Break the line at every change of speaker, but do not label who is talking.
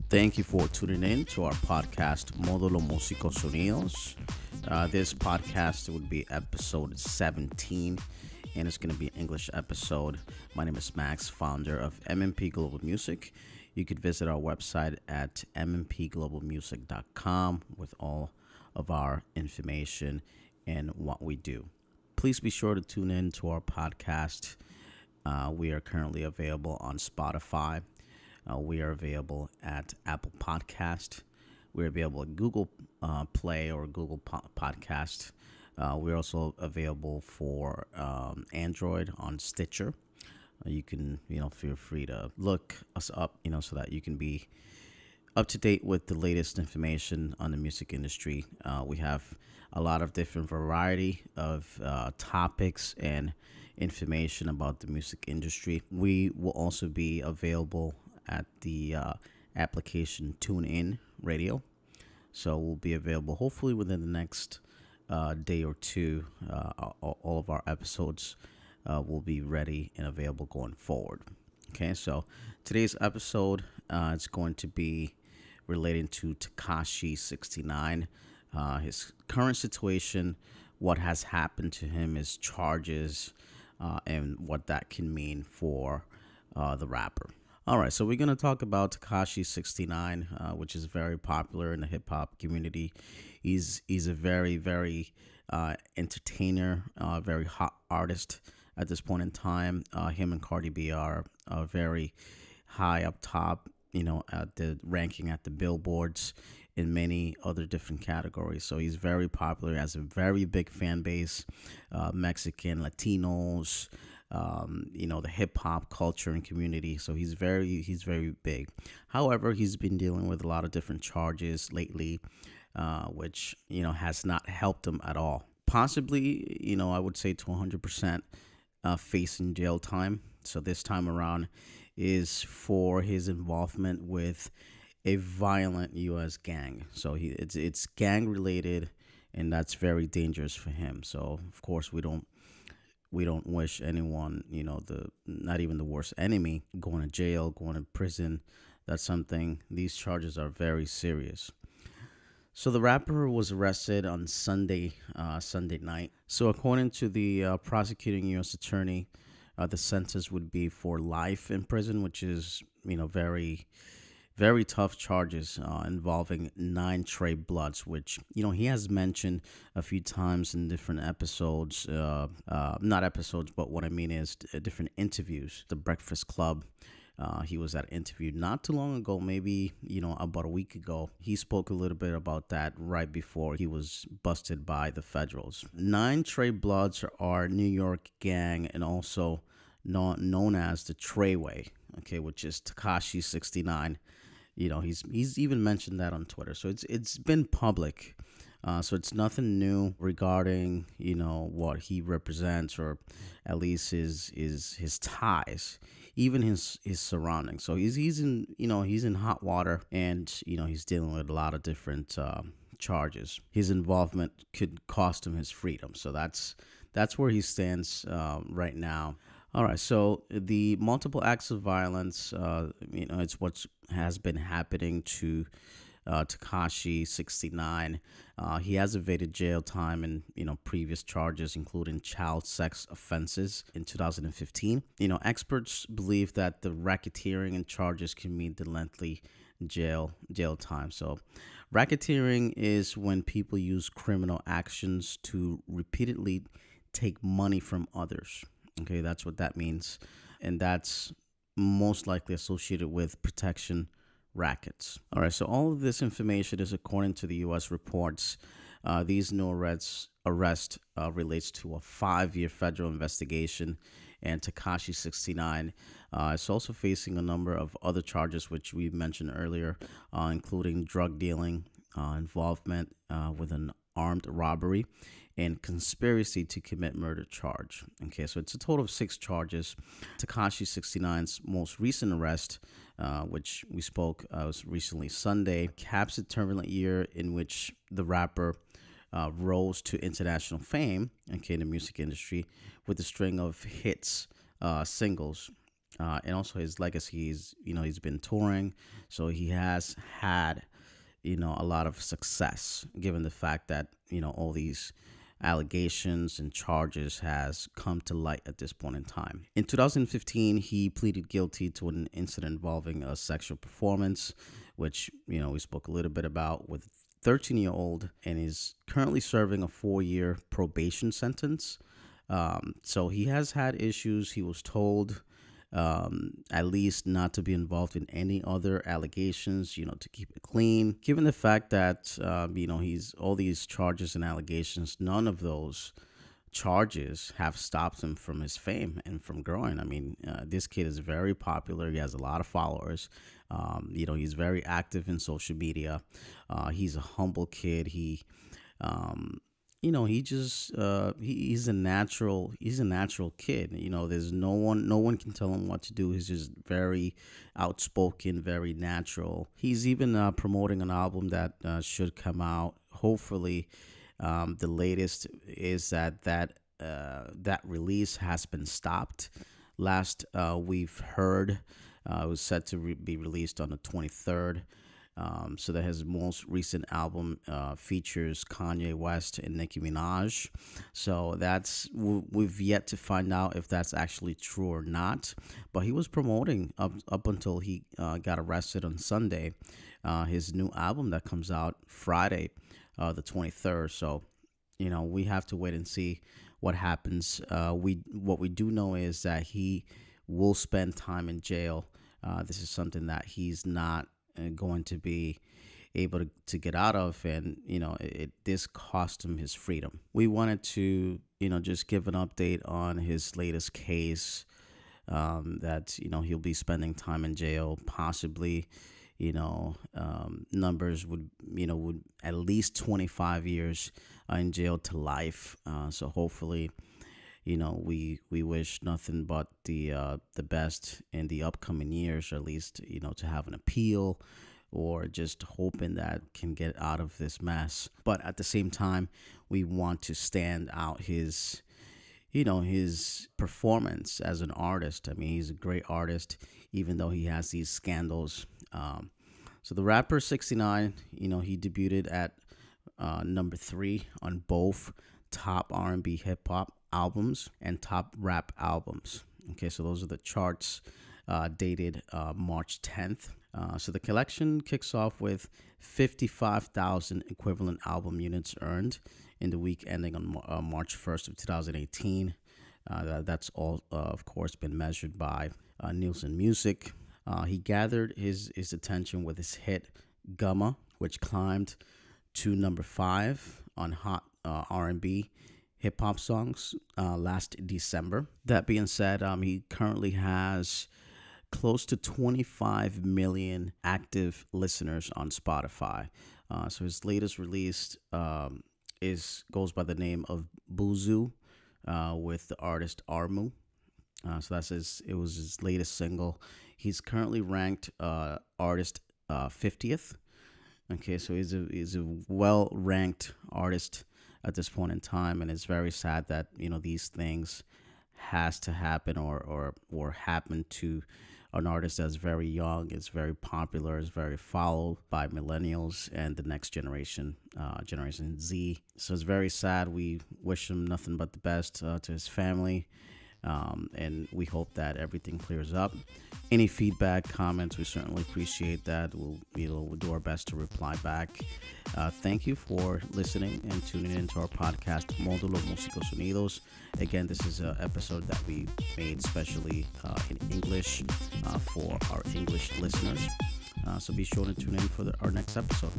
Thank you for tuning in to our podcast, Módulo Músico Sonidos. This podcast would be episode 17, and it's going to be an English episode. My name is Max, founder of MMP Global Music. You could visit our website at mmpglobalmusic.com with all of our information and what we do. Please be sure to tune in to our podcast. We are currently available on Spotify. We are available at Apple Podcast. We're available at Google Play or Google Podcast. We're also available for Android on Stitcher. You can, feel free to look us up, so that you can be up to date with the latest information on the music industry. We have a lot of different variety of topics and information about the music industry. We will also be available at the application TuneIn Radio. So we'll be available hopefully within the next day or two. All of our episodes will be ready and available going forward. Okay, so today's episode is going to be relating to Tekashi 6ix9ine, his current situation, what has happened to him, his charges, and what that can mean for the rapper. All right, so we're going to talk about Tekashi 6ix9ine, which is very popular in the hip-hop community. He's a very, very entertainer, very hot artist at this point in time. Him and Cardi B are very high up top, at the ranking at the billboards in many other different categories. So he's very popular, has a very big fan base, Mexican, Latinos, the hip hop culture and community. So he's very big. However, he's been dealing with a lot of different charges lately, which, has not helped him at all. Possibly, I would say to 100% facing jail time. So this time around is for his involvement with a violent U.S. gang. So it's gang related, and that's very dangerous for him. So of course we don't wish anyone, not even the worst enemy, going to jail, going to prison. That's something, these charges are very serious. So the rapper was arrested on Sunday night. So according to the prosecuting U.S. attorney, the sentence would be for life in prison, which is, very, very tough charges involving 9 Trey Bloods, which, he has mentioned a few times in different episodes, not episodes, but what I mean is different interviews. The Breakfast Club, he was at an interview not too long ago, maybe, about a week ago. He spoke a little bit about that right before he was busted by the federals. 9 Trey Bloods are New York gang and also known as the Treyway, okay, which is Tekashi 6ix9ine. He's even mentioned that on Twitter. So it's been public. So it's nothing new regarding, what he represents, or at least his ties, even his surroundings. So he's in hot water, and he's dealing with a lot of different charges. His involvement could cost him his freedom. So that's where he stands right now. All right, so the multiple acts of violence, it's what has been happening to Tekashi 6ix9ine. He has evaded jail time and, previous charges, including child sex offenses in 2015. Experts believe that the racketeering and charges can mean the lengthy jail time. So racketeering is when people use criminal actions to repeatedly take money from others. Okay, that's what that means. And that's most likely associated with protection rackets. All right, so all of this information is according to the U.S. reports. These new arrest relates to a 5-year federal investigation, and Tekashi 6ix9ine is also facing a number of other charges, which we mentioned earlier, including drug dealing, involvement with an armed robbery, and conspiracy to commit murder charge. Okay, so it's a total of 6 charges. Tekashi 6ix9ine's most recent arrest, which we spoke was recently Sunday, caps a turbulent year in which the rapper rose to international fame, okay, in the music industry with a string of hits, singles, and also his legacy. He's been touring, so he has had a lot of success, given the fact that all these allegations and charges has come to light at this point in time. In 2015, he pleaded guilty to an incident involving a sexual performance, which we spoke a little bit about, with 13-year-old, and is currently serving a 4-year probation sentence. So he has had issues. He was told at least not to be involved in any other allegations, to keep it clean. Given the fact that, he's all these charges and allegations, none of those charges have stopped him from his fame and from growing. I mean, this kid is very popular. He has a lot of followers. He's very active in social media. He's a humble kid. He's a natural kid. There's no one can tell him what to do. He's just very outspoken, very natural. He's even promoting an album that should come out. Hopefully, the latest is that release has been stopped. Last we've heard, it was set to be released on the 23rd. So that his most recent album features Kanye West and Nicki Minaj. So we've yet to find out if that's actually true or not. But he was promoting up until he got arrested on Sunday, his new album that comes out Friday, the 23rd. So we have to wait and see what happens. What we do know is that he will spend time in jail. This is something that he's not going to be able to get out of, and this cost him his freedom. We wanted to just give an update on his latest case, that he'll be spending time in jail, possibly numbers would at least 25 years in jail to life. So hopefully we wish nothing but the best in the upcoming years, or at least to have an appeal, or just hoping that can get out of this mess. But at the same time, we want to stand out his performance as an artist. I mean, he's a great artist, even though he has these scandals. So the rapper 6ix9ine, he debuted at number 3 on both top R&B hip hop albums and top rap albums. Okay, so those are the charts dated March 10th. So the collection kicks off with 55,000 equivalent album units earned in the week ending on March 1st of 2018. That's all, of course, been measured by Nielsen Music. He gathered his attention with his hit Gumma, which climbed to number 5 on Hot R&B hip hop songs last December. That being said, he currently has close to 25 million active listeners on Spotify. So his latest release goes by the name of Buzu, with the artist Armu. So it was his latest single. He's currently ranked artist 50th. Okay, so he's a well-ranked artist at this point in time, and it's very sad that these things has to happen or happen to an artist that's very young, is very popular, is very followed by millennials and the next generation, Generation Z. So it's very sad. We wish him nothing but the best to his family. And we hope that everything clears up. Any feedback, comments, we certainly appreciate that. We'll do our best to reply back. Thank you for listening and tuning into our podcast, Módulo Músicos Unidos. Again, this is an episode that we made specially in English for our English listeners. So be sure to tune in for our next episode.